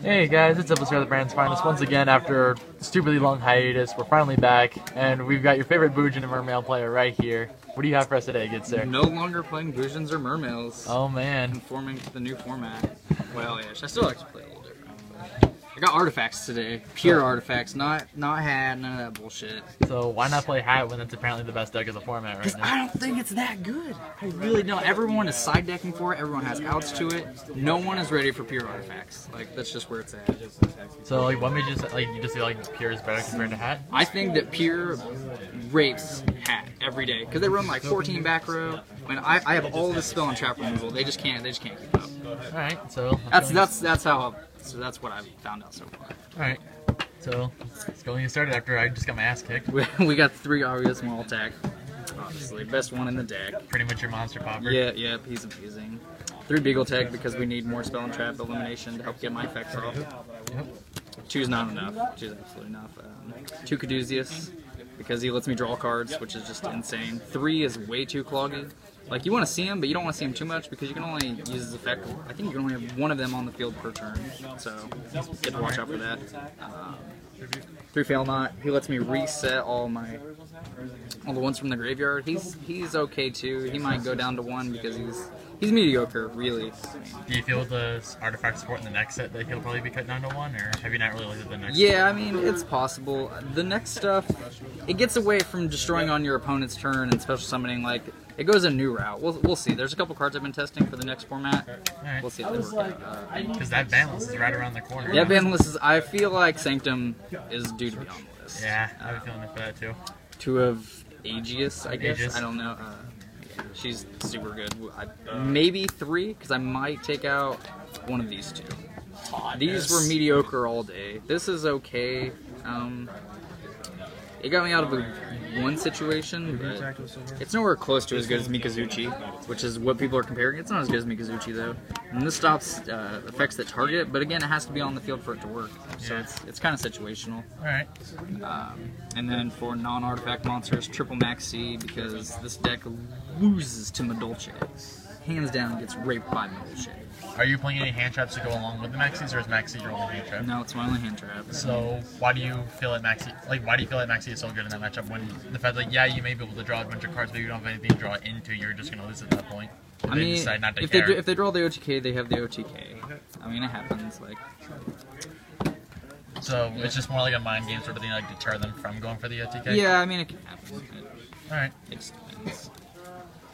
Hey guys, it's episode of the Brand's Finest. Once again, after a stupidly long hiatus, we're finally back, and we've got your favorite Boojin and Mermail player right here. What do you have for us today, good sir? No longer playing Boojins or Mermails. Oh man. Conforming to the new format. Well, yeah, I still like to play a little different. I got artifacts today. Pure artifacts, not hat, none of that bullshit. So why not play hat when it's apparently the best deck of the format right now? I don't think it's that good. I really don't. Everyone is side decking for it. Everyone has outs to it. No one is ready for pure artifacts. Like, that's just where it's at. So like, what made you just feel like pure is better compared to hat? I think that pure rapes hat every day because they run like 14 back row. I mean, I have all this spell and trap removal. They just can't keep up. All right, so that's what I've found out so far. Alright, so let's go and get started after I just got my ass kicked. We got 3 Aria small attack. Obviously, best one in the deck. Pretty much your monster popper. Yeah, he's amazing. 3 Beagle Tech because we need more spell and trap elimination to help get my effects off. Yep. 2's not enough. 2's absolutely enough. 2 Caduceus because he lets me draw cards, which is just insane. 3 is way too cloggy. Like, you want to see him, but you don't want to see him too much because you can only use his effect. I think you can only have one of them on the field per turn, so you have to watch out for that. 3 Fail Not. He lets me reset all the ones from the graveyard. He's okay too. He might go down to 1 because he's mediocre, really. Do you feel with the artifact support in the next set that he'll probably be cut down to 1, or have you not really looked at the next? Yeah, I mean, it's possible. The next stuff, it gets away from destroying on your opponent's turn and special summoning. Like, it goes a new route. We'll see. There's a couple cards I've been testing for the next format. Right. We'll see if they work out. Because that banlist is right around the corner. Yeah, banlist is. I feel like Sanctum is due to be on the list. Yeah, I have a feeling for that too. 2 of Aegis, I guess. Aegis. I don't know. She's super good. Maybe 3, because I might take out one of these 2. These were mediocre all day. This is okay. It got me out of one situation, but it's nowhere close to as good as Mikazuchi, which is what people are comparing. It's not as good as Mikazuchi, though. And this stops effects that target it, but again, it has to be on the field for it to work. So it's kind of situational. Alright. And then for non-artifact monsters, triple max C, because this deck loses to Madolche. Hands down, gets raped by Madolche. Are you playing any hand traps to go along with the Maxis, or is Maxi your only hand trap? No, it's my only hand trap. So why do you feel like Maxi? Like, why do you feel like Maxi is so good in that matchup? When the fact that you may be able to draw a bunch of cards, but you don't have anything to draw into, you're just gonna lose at that point. I mean, decide not to if they draw the OTK, they have the OTK. I mean, it happens. Like. So it's just more like a mind game sort of thing, like deter them from going for the OTK. Yeah, I mean, it can happen. All right. It just depends.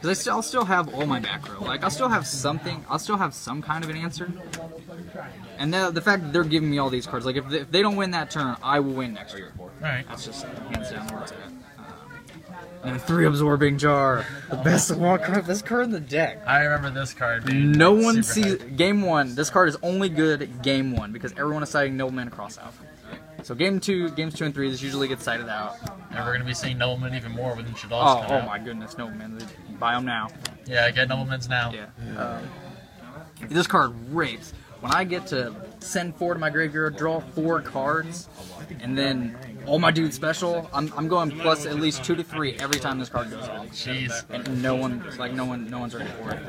Because I'll still have all my back row. Like, I'll still have something. I'll still have some kind of an answer. And the fact that they're giving me all these cards, like, if they don't win that turn, I will win next turn. Alright. That's just hands down where it's at. And a 3 Absorbing Jar. The best card in the deck. I remember this card being No one super sees... hype. Game 1, this card is only good at Game 1, because everyone is citing Nobleman Cross out. So games 2 and 3, this usually gets cited out. And we're going to be seeing Nobleman even more when Shadow's come out. My goodness, Nobleman. Buy them now. Yeah, get Noblemans now. Yeah. This card rapes. When I get to send 4 to my graveyard, draw 4 cards, and then all my dudes special, I'm going plus at least 2 to 3 every time this card goes off. Jeez. And no one's ready for it.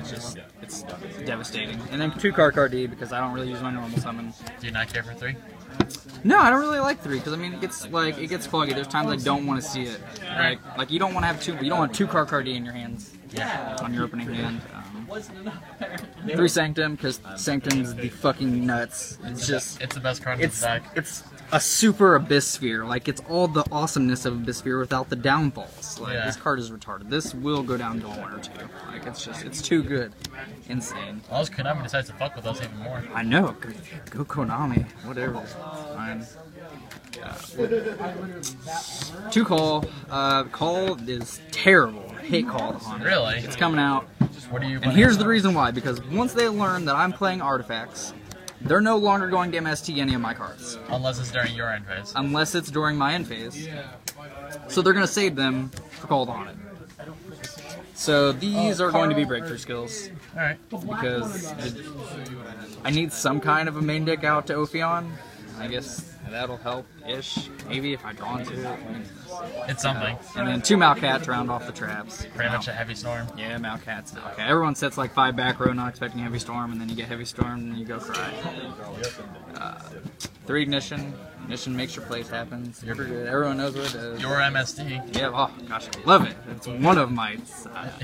It's devastating. And then 2 card D because I don't really use my normal summon. Do you not care for 3? No, I don't really like 3 because I mean it gets cloggy. There's times I don't want to see it. Like you don't want to have 2. You don't want 2 card D in your hands. Yeah. On your opening hand. 3 Sanctum because Sanctum's the fucking nuts. It's the best card in the deck. It's a super Abyss Sphere. Like, it's all the awesomeness of Abyss Sphere without the downfalls. Like, this card is retarded. This will go down to a 1 or 2. Like, it's too good. Insane. Unless Konami decides to fuck with us even more. I know. Go Konami. Whatever. Fine. 2 Call. Call is terrible. I hate Call on it. Really? It's coming out. What are you? And here's the reason why. Because once they learn that I'm playing artifacts, they're no longer going to MST any of my cards. Unless it's during your end phase. Unless it's during my end phase. So they're going to save them for Called On It. So these are going to be breakthrough skills. Alright. Because I need some kind of a main deck out to Ophion. I guess that'll help-ish. Maybe if I draw into it. It's something. And then 2 Malcat to round off the traps. Pretty much a heavy storm. Yeah, Malcat's Malcat. Everyone sets like 5 back row, not expecting Heavy Storm, and then you get Heavy Storm, and then you go cry. 3 ignition. Ignition makes your plays happen. You're good. Everyone knows what it is. Your MST. Yeah, oh gosh, I love it. It's one of my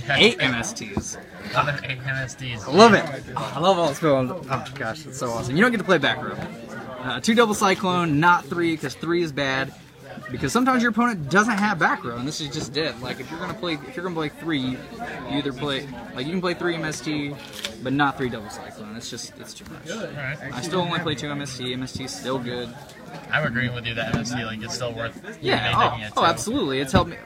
8 MSTs. Other 8 MSTs. I love it. I love all this film. Oh gosh, it's so awesome. You don't get to play back row. 2 double cyclone, not 3, because 3 is bad. Because sometimes your opponent doesn't have back row, and this is just it. Like if you're gonna play 3, you either play you can play 3 MST, but not 3 double cyclone. It's too much. Alright. I still only play 2 MST. MST is still good. I'm agreeing with you that MST, like, it's still worth Yeah. taking it Oh, too. absolutely. It's helped me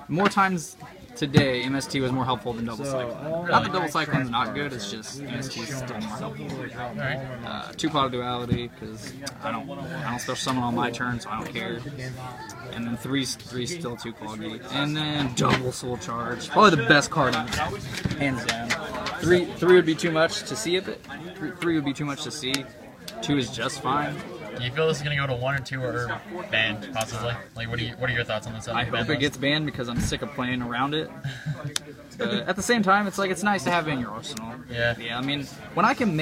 more times. Today, MST was more helpful than double cyclone. Not that double cyclone's not good, it's just MST is still more helpful. Alright. 2 pot of duality, because I don't special summon on my turn, so I don't care. And then 3's still too cloggy. And then double soul charge. Probably the best card in the deck, hands down. 3 would be too much to see of it. 3 would be too much to see. 2 is just fine. Do you feel this is gonna go to 1 or 2 or banned, possibly? Like, what are your thoughts on this? I hope it gets banned because I'm sick of playing around it. But at the same time, it's like it's nice to have it in your arsenal. Yeah. Yeah. I mean, when I can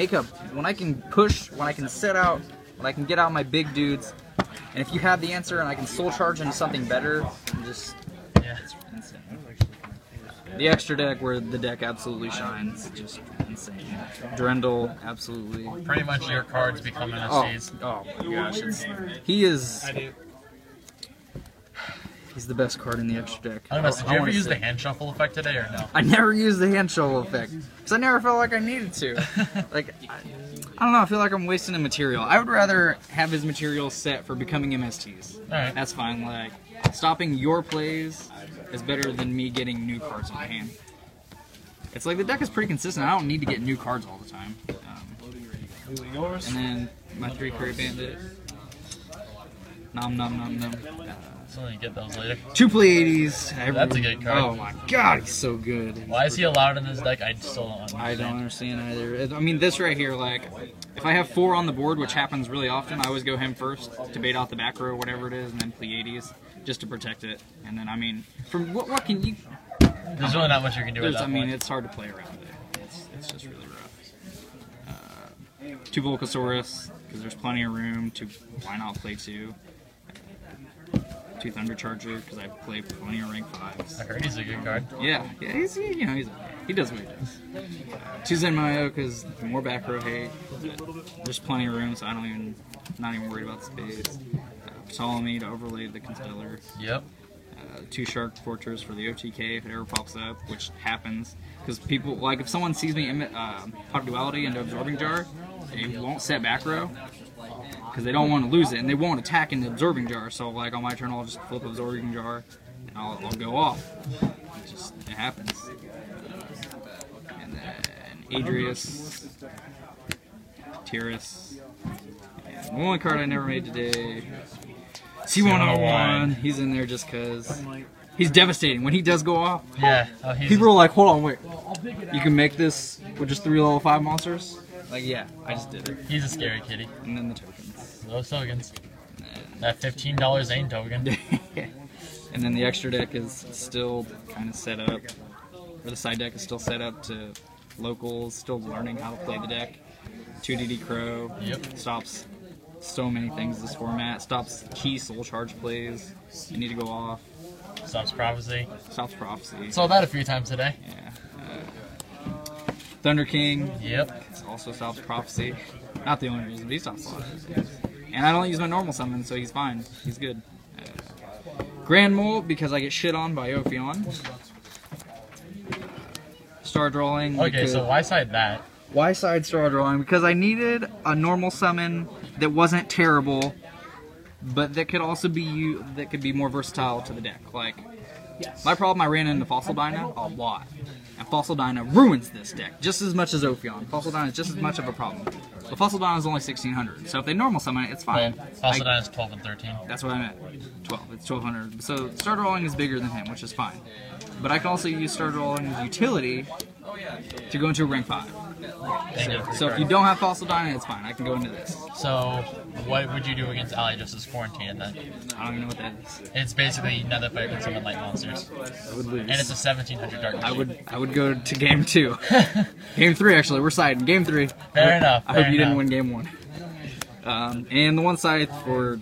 push, when I can set out, when I can get out my big dudes, and if you have the answer and I can soul charge into something better, just Yeah. it's insane. The extra deck where the deck absolutely shines, just insane. Drendel, absolutely. Pretty much your cards become MSTs. Oh my gosh, he's the best card in the extra deck. I don't know, did you ever wanna use the say- hand shuffle effect today or no? I never used the hand shovel effect because I never felt like I needed to. Like, I don't know. I feel like I'm wasting a material. I would rather have his material set for becoming MSTs. Alright. That's fine. Like, stopping your plays is better than me getting new cards in my hand. It's like the deck is pretty consistent. I don't need to get new cards all the time. And then my 3 Curry Bandit. Nom nom nom nom. So you get those later. 2 Pleiades. That's a good card. Oh my god, he's so good. Why is he allowed in this deck? I still don't understand. I don't understand either. I mean, this right here, like, if I have 4 on the board, which happens really often, I always go him first to bait out the back row, whatever it is, and then Pleiades, just to protect it. And then, I mean, from what can you... There's really not much you can do at that I mean, point. it's hard to play around it. It's just really rough. 2 Volcasaurus, because there's plenty of room to... Why not play 2? 2 Thunder Charger, because I play plenty of rank 5s. I heard he's a good card. Yeah, he's he does what he does. 2 Zenmayo, because more back row hate. There's plenty of room, so not even worried about space. Ptolemy to overlay the Constellar. Yep. 2 Shark Fortress for the OTK if it ever pops up, which happens. Because people, like, if someone sees me pop duality into Absorbing Jar, they won't set back row. Because they don't want to lose it, and they won't attack in the Absorbing Jar. So, like, on my turn, I'll just flip Absorbing Jar, and I'll go off. It happens. And then Adrius, Tyrus, and the only card I never made today, C101. He's in there just because he's devastating. When he does go off, Yeah. people are like, hold on, wait. You can make this with just 3 level 5 monsters? Like, yeah, I just did it. He's a scary kitty. And then the tokens. Those tokens. That $15 ain't token. And then the extra deck is still kind of set up, or the side deck is still set up to locals, still learning how to play the deck. 2DD Crow. Yep. Stops so many things this format. Stops key soul charge plays. You need to go off. Stops Prophecy. Stops Prophecy. Saw that a few times today. Yeah. Thunder King. Yep. Also stops Prophecy. Not the only reason, but he stops a lot of things. And I don't use my normal summon, so he's fine. He's good. Grand Mole, because I get shit on by Ophion. Star Drawing. Okay, so why side that? Why side Star Drawing? Because I needed a normal summon that wasn't terrible, but that could also be that could be more versatile to the deck. Like, my problem, I ran into Fossil Dyna a lot. And Fossil Dyna ruins this deck just as much as Ophion. Fossil Dyna is just as much of a problem. But Fossil Dyna is only 1600, so if they normal summon it, it's fine. Well, Fossil Dyna is 12 and 13. That's what I meant. 12. It's 1200. So Star Drawing is bigger than him, which is fine. But I can also use Star Drawing's utility to go into a rank 5. So if you don't have Fossil Dyna, it's fine. I can go into this. So, what would you do against Ally Justice Quarantine then? I don't even know what that is. It's basically Nether Fire can summon light monsters. I would lose. And it's a 1700 dark machine. I would go to game 2. Game 3, actually. We're siding. Game 3. Fair enough. I hope fair you didn't enough. win game 1. And the one side for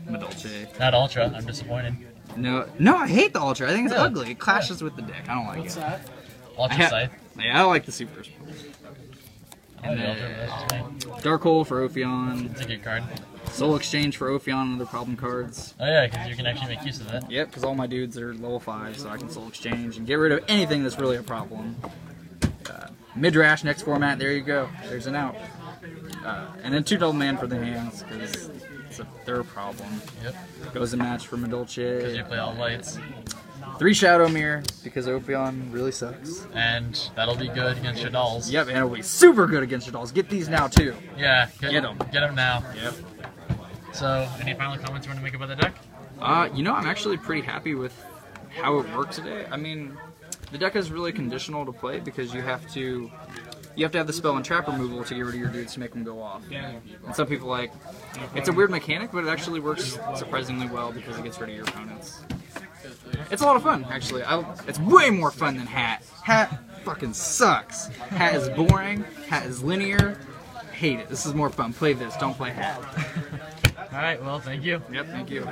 Madolche. Not Ultra. I'm disappointed. No, I hate the Ultra. I think it's ugly. It clashes with the deck. I don't like it. Ultra Scythe. Yeah, I like the Supers. And then Dark Hole for Ophion. it's a good card. Soul Exchange for Ophion and other problem cards. Oh yeah, because you can actually make use of that. Yep, because all my dudes are level 5, so I can Soul Exchange and get rid of anything that's really a problem. Midrash, next format, there you go. There's an out. And then 2 double man for the hands, because they're a problem. Yep. Goes a match for Because you Madolche. play all lights. 3 Shadow Mirror, because Ophion really sucks. And that'll be good against your dolls. Yep, and it'll be super good against your dolls. Get these now, too. Yeah. Get 'em. Get them now. Yep. So, any final comments you want to make about the deck? You know, I'm actually pretty happy with how it worked today. I mean, the deck is really conditional to play because you have to have the spell and trap removal to get rid of your dudes to make them go off. And some people like, it's a weird mechanic, but it actually works surprisingly well because it gets rid of your opponents. It's a lot of fun, actually. It's way more fun than Hat. Hat fucking sucks. Hat is boring. Hat is linear. Hate it. This is more fun. Play this. Don't play Hat. Alright, well, thank you. Yep, thank you.